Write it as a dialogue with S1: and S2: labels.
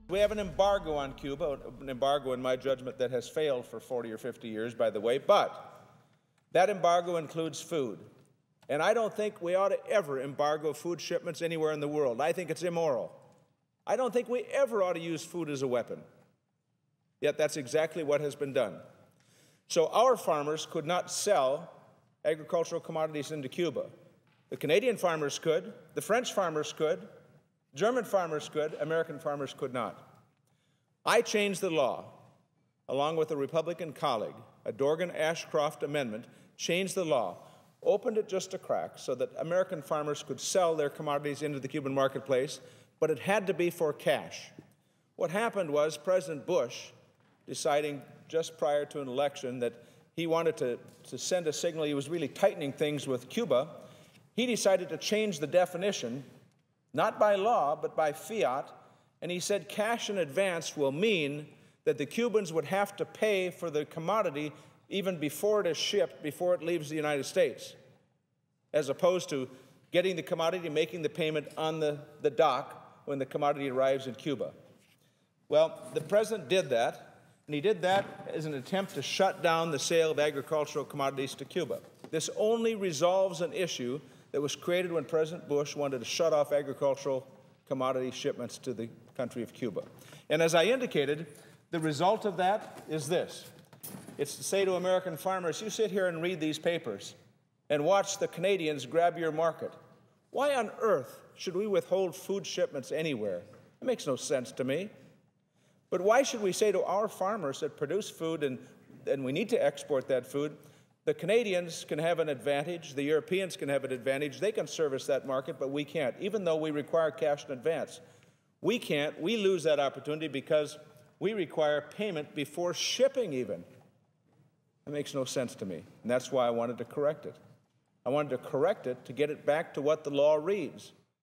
S1: We have an embargo on Cuba, an embargo, in my judgment, that has failed for 40 or 50 years, by the way, but that embargo includes food. And I don't think we ought to ever embargo food shipments anywhere in the world. I think it's immoral. I don't think we ever ought to use food as a weapon. Yet that's exactly what has been done. So our farmers could not sell agricultural commodities into Cuba. The Canadian farmers could, the French farmers could, German farmers could, American farmers could not. I changed the law, along with a Republican colleague. A Dorgan-Ashcroft amendment changed the law, opened it just a crack so that American farmers could sell their commodities into the Cuban marketplace, but it had to be for cash. What happened was President Bush, deciding just prior to an election that he wanted to send a signal he was really tightening things with Cuba, he decided to change the definition, not by law, but by fiat, and he said cash in advance will mean that the Cubans would have to pay for the commodity even before it is shipped, before it leaves the United States, as opposed to getting the commodity, making the payment on the dock when the commodity arrives in Cuba. Well, the president did that, and he did that as an attempt to shut down the sale of agricultural commodities to Cuba. This only resolves an issue that was created when President Bush wanted to shut off agricultural commodity shipments to the country of Cuba. And as I indicated, the result of that is this. It's to say to American farmers, you sit here and read these papers and watch the Canadians grab your market. Why on earth should we withhold food shipments anywhere? It makes no sense to me. But why should we say to our farmers that produce food and we need to export that food, the Canadians can have an advantage, the Europeans can have an advantage, they can service that market, but we can't, even though we require cash in advance. We can't, we lose that opportunity because we require payment before shipping even. It makes no sense to me, and that's why I wanted to correct it. I wanted to correct it to get it back to what the law reads.